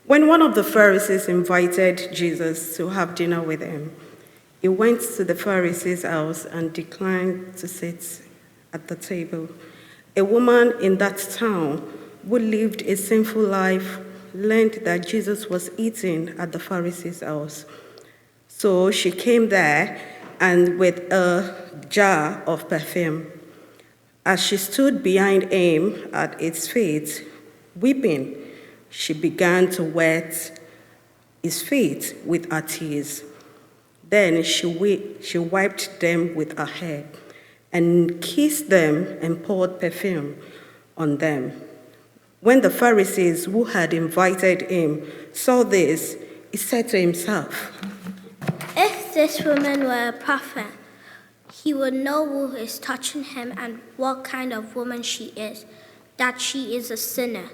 When one of the Pharisees invited Jesus to have dinner with him, he went to the Pharisee's house and declined to sit at the table. A woman in that town who lived a sinful life learned that Jesus was eating at the Pharisee's house. So she came there and with a jar of perfume. As she stood behind him at his feet, weeping, she began to wet his feet with her tears. Then she wiped them with her hair and kissed them and poured perfume on them. When the Pharisees who had invited him saw this, he said to himself, "If this woman were a prophet, he would know who is touching him and what kind of woman she is, that she is a sinner."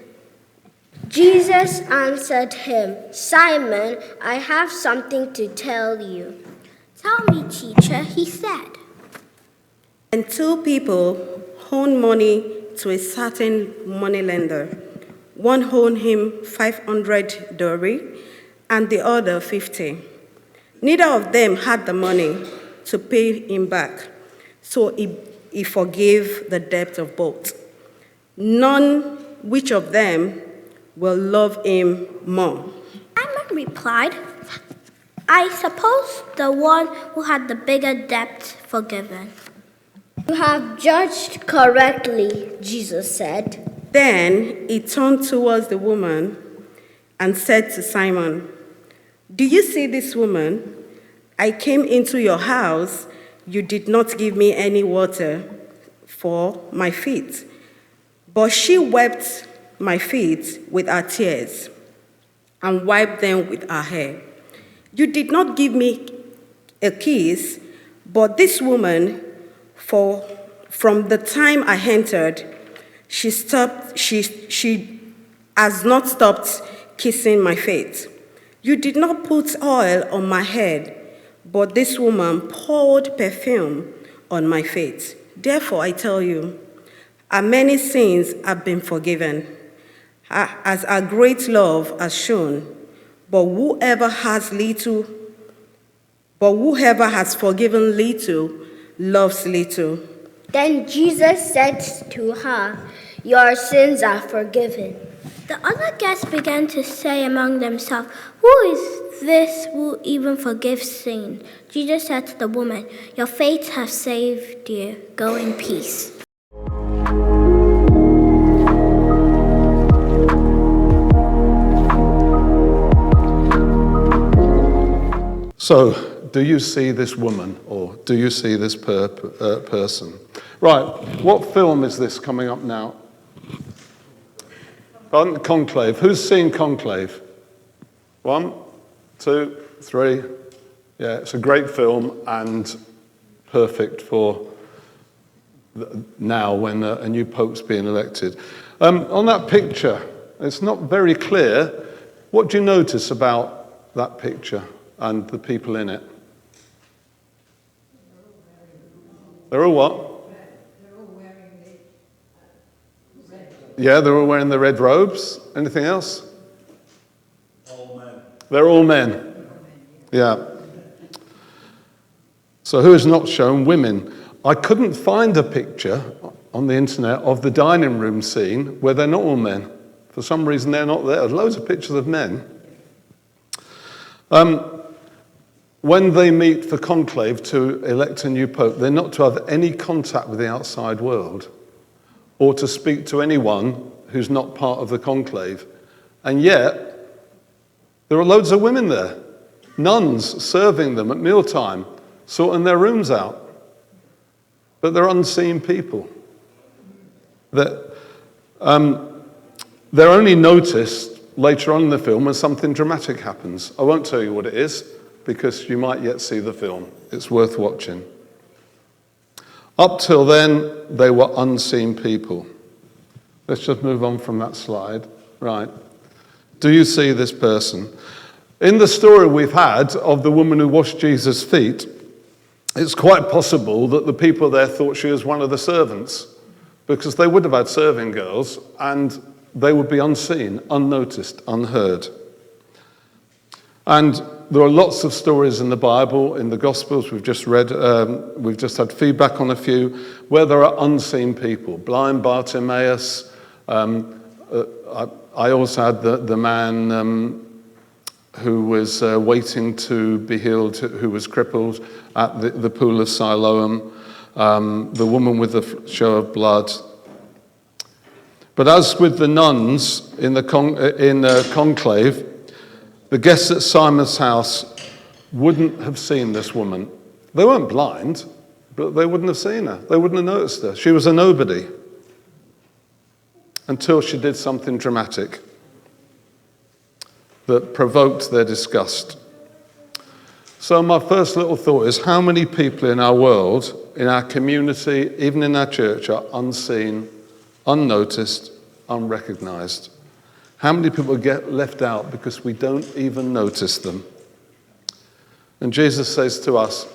Jesus answered him, "Simon, I have something to tell you." "Tell me, teacher," he said. And two people owed money to a certain moneylender. One owed him 500 denarii and the other 50. Neither of them had the money to pay him back, so he forgave the debt of both. None which of them will love him more. replied, I suppose the one who had the bigger debt forgiven. You have judged correctly, Jesus said. Then he turned towards the woman and said to Simon, do you see this woman? I came into your house. You did not give me any water for my feet, but she wept my feet with her tears and wiped them with her hair. You did not give me a kiss, but this woman, from the time I entered, she has not stopped kissing my feet. You did not put oil on my head, but this woman poured perfume on my feet. Therefore, I tell you, her many sins have been forgiven, as her great love has shown. But whoever has forgiven little loves little. Then Jesus said to her, your sins are forgiven. The other guests began to say among themselves, who is this who even forgives sin? Jesus said to the woman, your faith has saved you. Go in peace. So, do you see this woman, or do you see this person? Right, what film is this coming up now? Conclave. Who's seen Conclave? 1, 2, 3. Yeah, it's a great film and perfect for now when a new pope's being elected. On that picture, it's not very clear. What do you notice about that picture and the people in it? They're all what? Yeah, they're all wearing the red robes. Anything else? All men. They're all men. Yeah. So who is not shown? Women. I couldn't find a picture on the internet of the dining room scene where they're not all men. For some reason, they're not there. There's loads of pictures of men. When they meet for conclave to elect a new pope, they're not to have any contact with the outside world or to speak to anyone who's not part of the conclave. And yet, there are loads of women there, nuns serving them at mealtime, sorting their rooms out. But they're unseen people. They're only noticed later on in the film when something dramatic happens. I won't tell you what it is, because you might yet see the film. It's worth watching. Up till then, they were unseen people. Let's just move on from that slide. Right. Do you see this person? In the story we've had of the woman who washed Jesus' feet, it's quite possible that the people there thought she was one of the servants, because they would have had serving girls, and they would be unseen, unnoticed, unheard. And there are lots of stories in the Bible, in the Gospels we've just read, we've just had feedback on a few, where there are unseen people. Blind Bartimaeus, I also had the man who was waiting to be healed, who was crippled at the pool of Siloam, the woman with the show of blood. But as with the nuns in the conclave, the guests at Simon's house wouldn't have seen this woman. They weren't blind, but they wouldn't have seen her. They wouldn't have noticed her. She was a nobody until she did something dramatic that provoked their disgust. So my first little thought is, how many people in our world, in our community, even in our church, are unseen, unnoticed, unrecognized? How many people get left out because we don't even notice them? And Jesus says to us,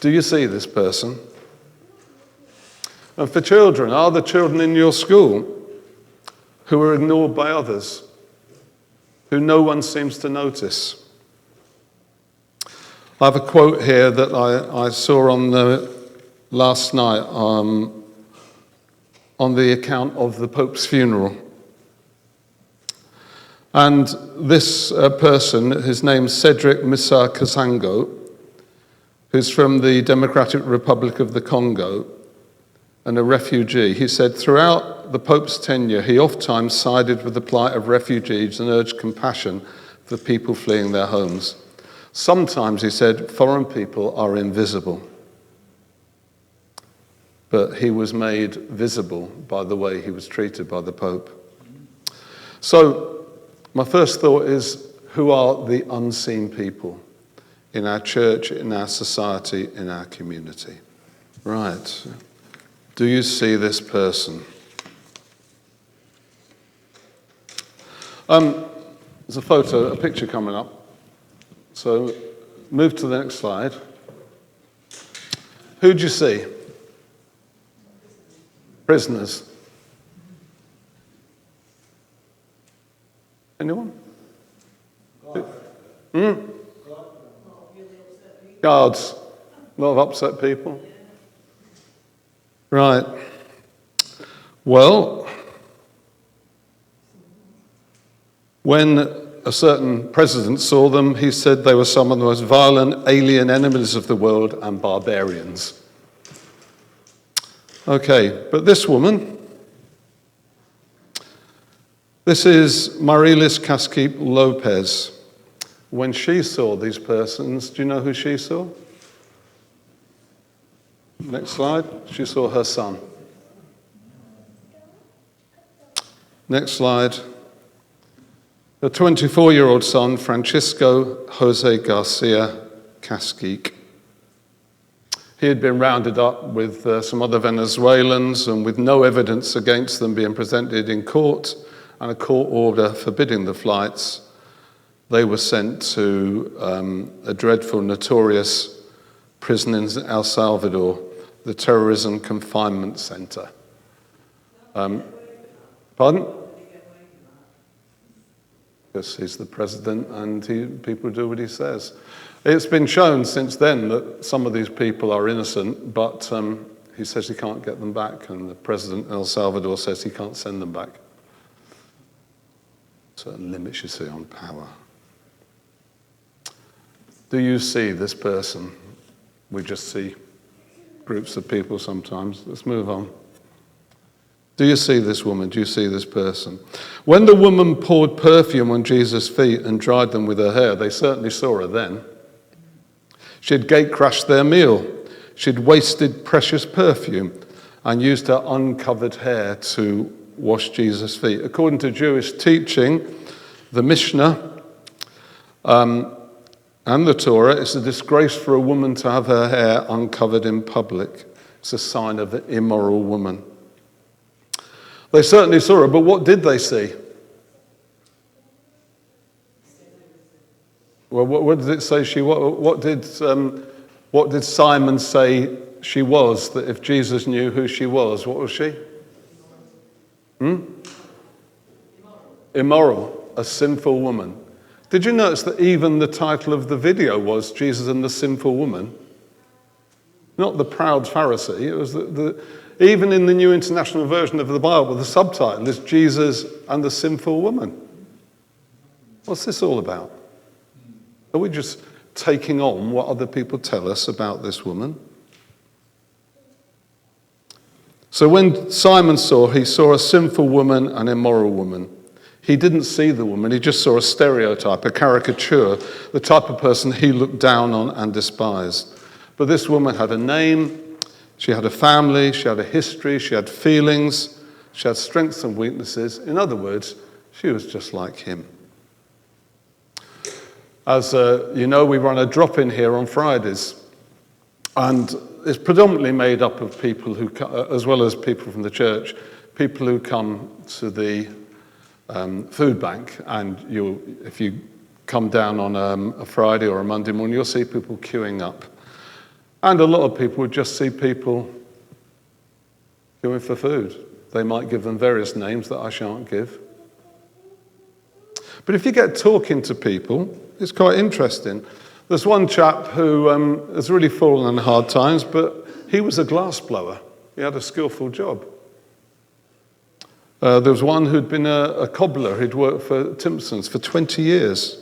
do you see this person? And for children, are there children in your school who are ignored by others, who no one seems to notice? I have a quote here that I saw on last night on the account of the Pope's funeral. And this person, his name's Cedric Misa Kasango, who's from the Democratic Republic of the Congo and a refugee. He said, throughout the Pope's tenure, he oft-times sided with the plight of refugees and urged compassion for people fleeing their homes. Sometimes, he said, foreign people are invisible. But he was made visible by the way he was treated by the Pope. So, my first thought is, who are the unseen people in our church, in our society, in our community? Right. Do you see this person? There's a picture coming up. So move to the next slide. Who do you see? Prisoners. Anyone? Guards. A lot of upset people. Right. Well, when a certain president saw them, he said they were some of the most violent alien enemies of the world and barbarians. Okay, but this woman, this is Marilis Casquip Lopez. When she saw these persons, do you know who she saw? Next slide. She saw her son. Next slide. Her 24-year-old son, Francisco Jose Garcia Casquic. He had been rounded up with some other Venezuelans, and with no evidence against them being presented in court and a court order forbidding the flights, they were sent to a dreadful, notorious prison in El Salvador, the Terrorism Confinement Center. Pardon? Because he's the president and people do what he says. It's been shown since then that some of these people are innocent, but he says he can't get them back, and the president of El Salvador says he can't send them back. Certain limits, you see, on power. Do you see this person? We just see groups of people sometimes. Let's move on. Do you see this woman? Do you see this person? When the woman poured perfume on Jesus' feet and dried them with her hair, they certainly saw her then. She had gate-crashed their meal. She'd wasted precious perfume and used her uncovered hair to wash Jesus' feet. According to Jewish teaching, the Mishnah and the Torah, it's a disgrace for a woman to have her hair uncovered in public. It's a sign of an immoral woman. They certainly saw her, but what did they see? Well, what did it say she was? What did Simon say she was? That if Jesus knew who she was, what was she? Immoral, a sinful woman. Did you notice that even the title of the video was Jesus and the Sinful Woman? Not the proud Pharisee. It was even in the New International Version of the Bible, the subtitle is Jesus and the Sinful Woman. What's this all about? Are we just taking on what other people tell us about this woman? So when Simon saw, he saw a sinful woman, an immoral woman. He didn't see the woman, he just saw a stereotype, a caricature, the type of person he looked down on and despised. But this woman had a name, she had a family, she had a history, she had feelings, she had strengths and weaknesses. In other words, she was just like him. As you know, we run a drop-in here on Fridays, and it's predominantly made up of people who, as well as people from the church, people who come to the food bank, and if you come down on a Friday or a Monday morning, you'll see people queuing up. And a lot of people would just see people queuing for food. They might give them various names that I shan't give. But if you get talking to people, it's quite interesting. There's one chap who has really fallen on hard times, but he was a glass blower. He had a skillful job. There was one who'd been a cobbler who'd worked for Timpson's for 20 years.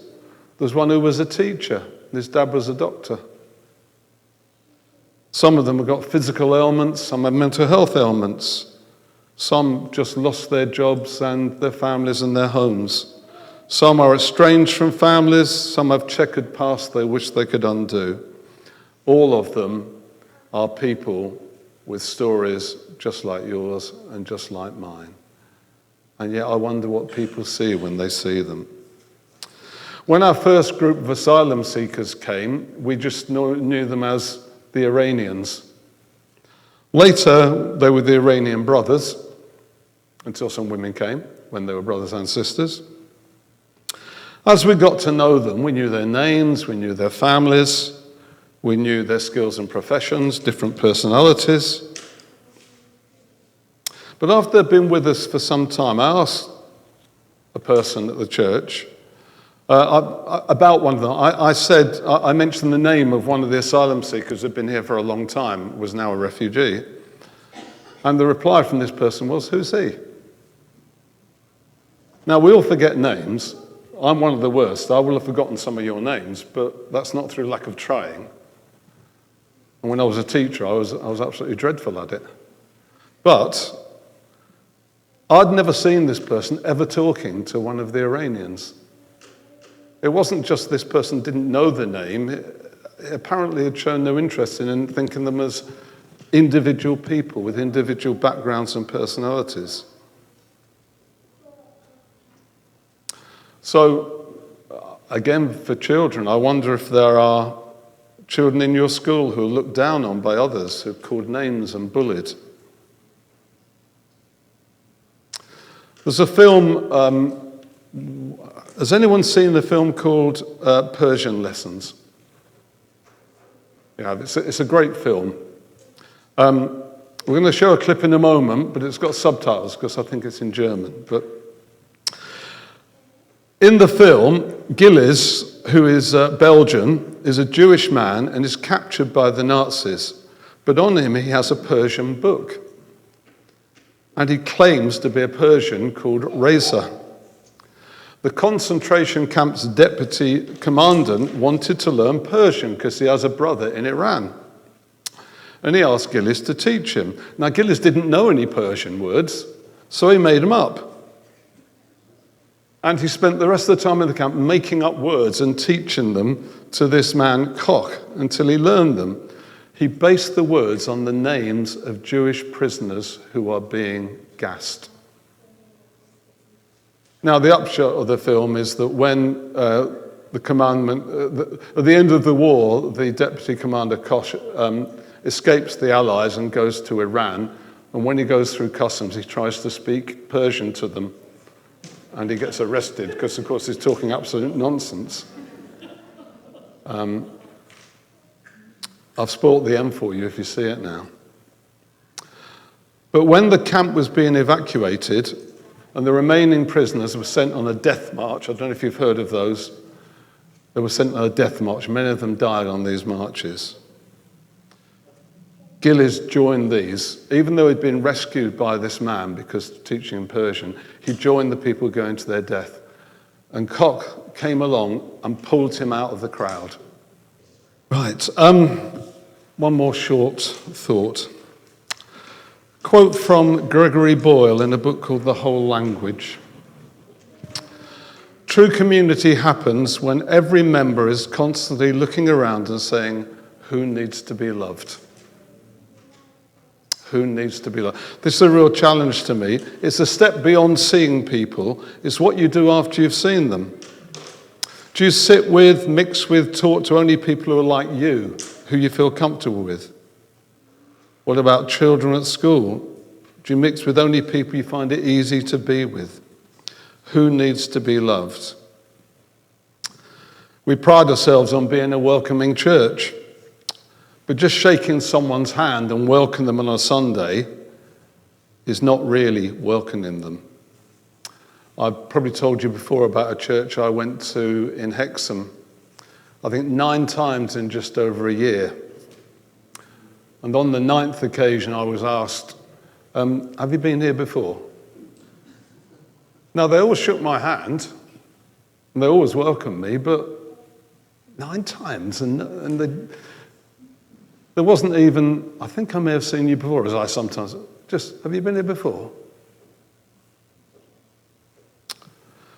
There was one who was a teacher. His dad was a doctor. Some of them have got physical ailments, some have mental health ailments. Some just lost their jobs and their families and their homes. Some are estranged from families, some have checkered past they wish they could undo. All of them are people with stories just like yours and just like mine. And yet I wonder what people see when they see them. When our first group of asylum seekers came, we just knew them as the Iranians. Later, they were the Iranian brothers, until some women came, when they were brothers and sisters. As we got to know them, we knew their names, we knew their families, we knew their skills and professions, different personalities. But after they'd been with us for some time, I asked a person at the church about one of them. I mentioned the name of one of the asylum seekers who'd been here for a long time, was now a refugee. And the reply from this person was, "Who's he?" Now, we all forget names. I'm one of the worst. I will have forgotten some of your names, but that's not through lack of trying. And when I was a teacher, I was absolutely dreadful at it. But I'd never seen this person ever talking to one of the Iranians. It wasn't just this person didn't know the name. It apparently had shown no interest in thinking them as individual people with individual backgrounds and personalities. So, again, for children, I wonder if there are children in your school who are looked down on by others, who are called names and bullied. There's a film, has anyone seen the film called Persian Lessons? Yeah, it's a great film. We're going to show a clip in a moment, but it's got subtitles because I think it's in German. But in the film, Gilles, who is Belgian, is a Jewish man and is captured by the Nazis. But on him, he has a Persian book. And he claims to be a Persian called Reza. The concentration camp's deputy commandant wanted to learn Persian because he has a brother in Iran. And he asked Gilles to teach him. Now, Gilles didn't know any Persian words, so he made them up. And he spent the rest of the time in the camp making up words and teaching them to this man, Koch, until he learned them. He based the words on the names of Jewish prisoners who are being gassed. Now, the upshot of the film is that when at the end of the war, the deputy commander, Koch, escapes the Allies and goes to Iran. And when he goes through customs, he tries to speak Persian to them. And he gets arrested because, of course, he's talking absolute nonsense. I've spoilt the M for you if you see it now. But when the camp was being evacuated and the remaining prisoners were sent on a death march, I don't know if you've heard of those, they were sent on a death march. Many of them died on these marches. Gilles joined these. Even though he'd been rescued by this man because teaching in Persian, he joined the people going to their death. And Koch came along and pulled him out of the crowd. Right, one more short thought. Quote from Gregory Boyle in a book called The Whole Language. True community happens when every member is constantly looking around and saying, who needs to be loved? Who needs to be loved? This is a real challenge to me. It's a step beyond seeing people. It's what you do after you've seen them. Do you sit with, mix with, talk to only people who are like you, who you feel comfortable with? What about children at school? Do you mix with only people you find it easy to be with? Who needs to be loved? We pride ourselves on being a welcoming church, but just shaking someone's hand and welcoming them on a Sunday is not really welcoming them. I've probably told you before about a church I went to in Hexham, I think 9 times in just over a year. And on the 9th occasion I was asked, have you been here before? Now, they always shook my hand, and they always welcomed me, but 9 times, and there wasn't even, I think I may have seen you before, as I sometimes, have you been here before?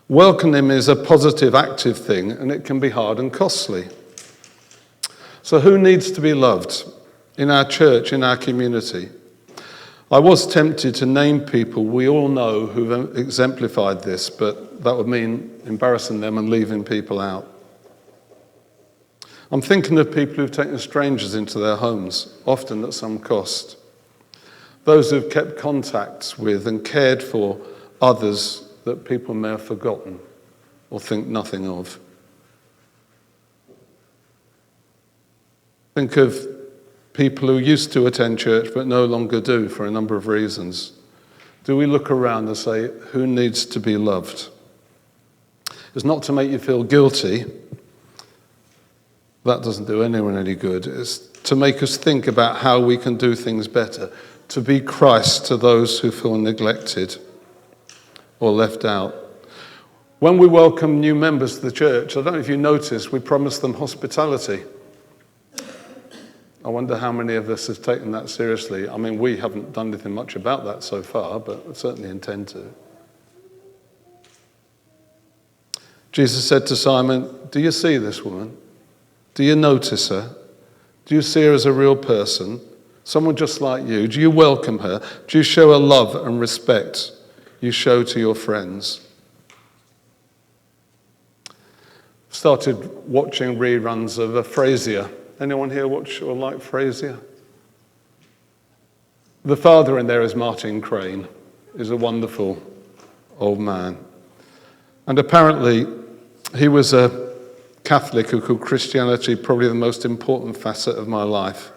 Welcoming is a positive, active thing, and it can be hard and costly. So who needs to be loved in our church, in our community? I was tempted to name people we all know who've exemplified this, but that would mean embarrassing them and leaving people out. I'm thinking of people who've taken strangers into their homes, often at some cost. Those who've kept contacts with and cared for others that people may have forgotten or think nothing of. Think of people who used to attend church but no longer do for a number of reasons. Do we look around and say, who needs to be loved? It's not to make you feel guilty. That doesn't do anyone any good. It's to make us think about how we can do things better, to be Christ to those who feel neglected or left out. When we welcome new members to the church, I don't know if you noticed, we promise them hospitality. I wonder how many of us have taken that seriously. I mean, we haven't done anything much about that so far, but we certainly intend to. Jesus said to Simon, do you see this woman? Do you notice her? Do you see her as a real person? Someone just like you? Do you welcome her? Do you show her love and respect you show to your friends? Started watching reruns of Frasier. Anyone here watch or like Frasier? The father in there is Martin Crane. He's a wonderful old man. And apparently he was a Catholic who called Christianity probably the most important facet of my life.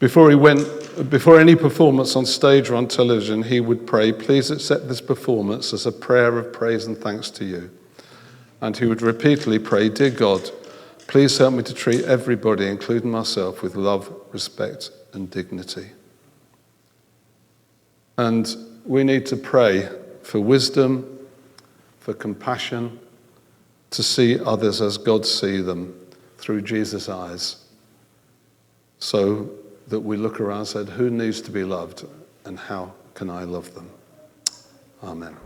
Before any performance on stage or on television, he would pray, please accept this performance as a prayer of praise and thanks to you. And he would repeatedly pray, dear God, please help me to treat everybody, including myself, with love, respect, and dignity. And we need to pray for wisdom, for compassion, to see others as God sees them through Jesus' eyes, so that we look around and said, who needs to be loved and how can I love them? Amen.